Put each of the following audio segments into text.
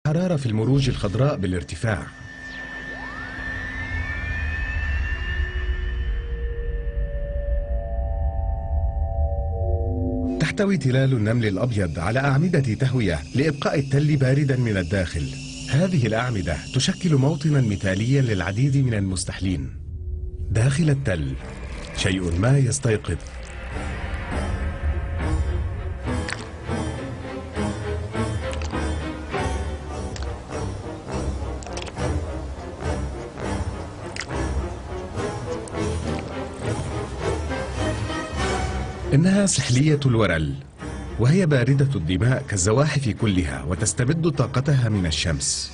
حرارة في المروج الخضراء بالارتفاع. تحتوي تلال النمل الأبيض على أعمدة تهوية لإبقاء التل باردا من الداخل. هذه الأعمدة تشكل موطنا مثاليا للعديد من المستحلين. داخل التل شيء ما يستيقظ. إنها سحلية الورل، وهي باردة الدماء كالزواحف كلها وتستمد طاقتها من الشمس.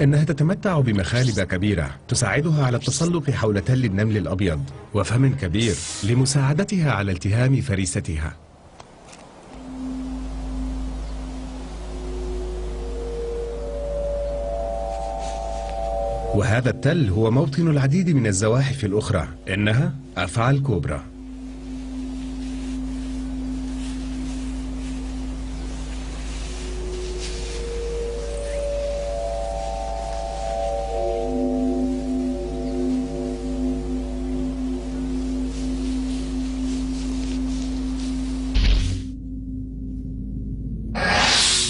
إنها تتمتع بمخالب كبيرة تساعدها على التسلق حول تل النمل الأبيض، وفم كبير لمساعدتها على التهام فريستها. وهذا التل هو موطن العديد من الزواحف الأخرى، إنها أفعى الكوبرا.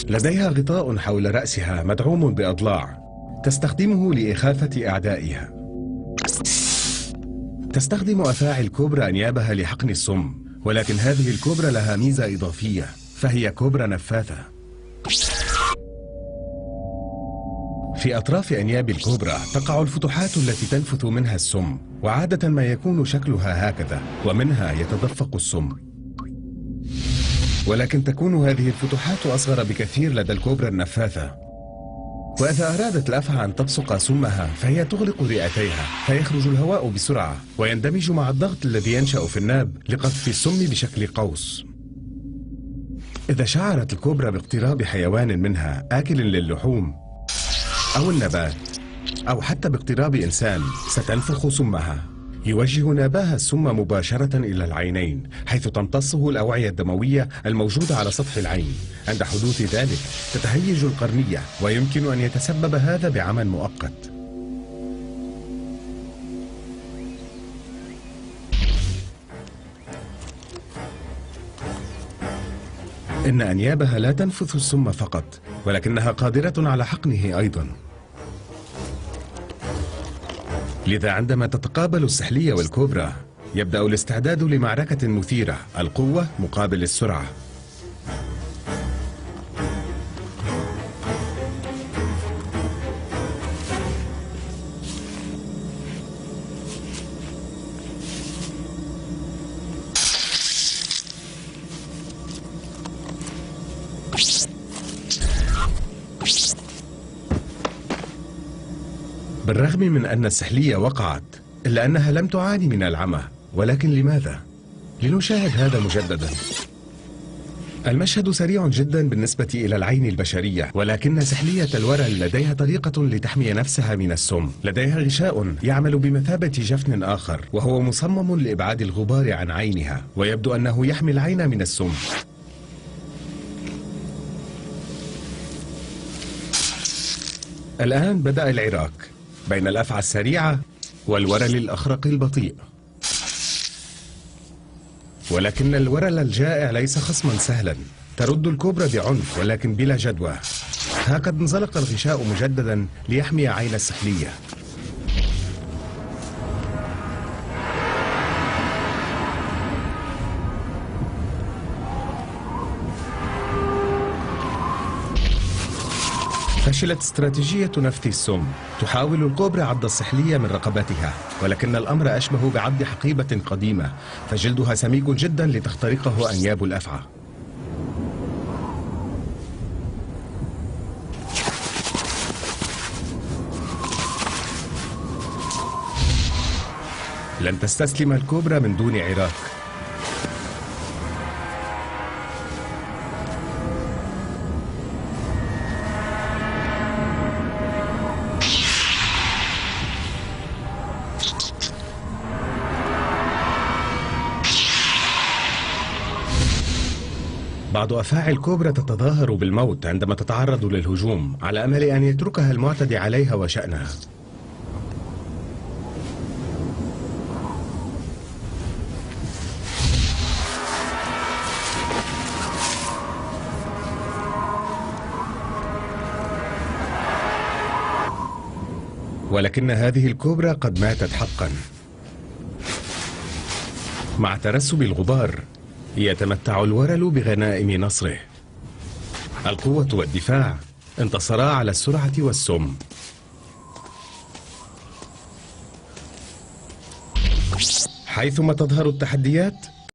لديها غطاء حول رأسها مدعوم بأضلاع تستخدمه لإخافة أعدائها. تستخدم أفاعي الكوبرا أنيابها لحقن السم، ولكن هذه الكوبرا لها ميزة إضافية، فهي كوبرا نفاثة. في أطراف أنياب الكوبرا تقع الفتحات التي تنفث منها السم، وعادة ما يكون شكلها هكذا، ومنها يتدفق السم. ولكن تكون هذه الفتحات أصغر بكثير لدى الكوبرا النفاثة. وإذا أرادت الأفعى أن تبصق سمها فهي تغلق رئتيها، فيخرج الهواء بسرعة ويندمج مع الضغط الذي ينشأ في الناب لقذف السم بشكل قوس. إذا شعرت الكوبرا باقتراب حيوان منها آكل للحوم أو النبات أو حتى باقتراب إنسان ستنفخ سمها. يوجه نابها السم مباشرة إلى العينين، حيث تمتصه الأوعية الدموية الموجودة على سطح العين. عند حدوث ذلك تتهيج القرنية، ويمكن أن يتسبب هذا بعمى مؤقت. إن أنيابها لا تنفث السم فقط، ولكنها قادرة على حقنه أيضا. لذا عندما تتقابل السحلية والكوبرا يبدأ الاستعداد لمعركة مثيرة، القوة مقابل السرعة. بالرغم من أن السحلية وقعت، إلا أنها لم تعاني من العمى. ولكن لماذا؟ لنشاهد هذا مجددا. المشهد سريع جدا بالنسبة إلى العين البشرية، ولكن سحلية الورل لديها طريقة لتحمي نفسها من السم. لديها غشاء يعمل بمثابة جفن آخر، وهو مصمم لإبعاد الغبار عن عينها، ويبدو أنه يحمي العين من السم. الآن بدأ العراك بين الأفعى السريعة والورل الأخرق البطيء. ولكن الورل الجائع ليس خصما سهلا. ترد الكوبرا بعنف ولكن بلا جدوى. هكذا انزلق الغشاء مجددا ليحمي عين السحلية. فشلت استراتيجية نفث السم. تحاول الكوبرا عض السحلية من رقبتها، ولكن الأمر أشبه بعض حقيبة قديمة، فجلدها سميك جدا لتخترقه أنياب الأفعى. لن تستسلم الكوبرا من دون عراك. بعض أفاعي الكوبرا تتظاهر بالموت عندما تتعرض للهجوم على أمل أن يتركها المعتدي عليها وشأنها. ولكن هذه الكوبرا قد ماتت حقا. مع ترسب الغبار يتمتع الورل بغنائم نصره. القوة والدفاع انتصرا على السرعة والسم. حيثما تظهر التحديات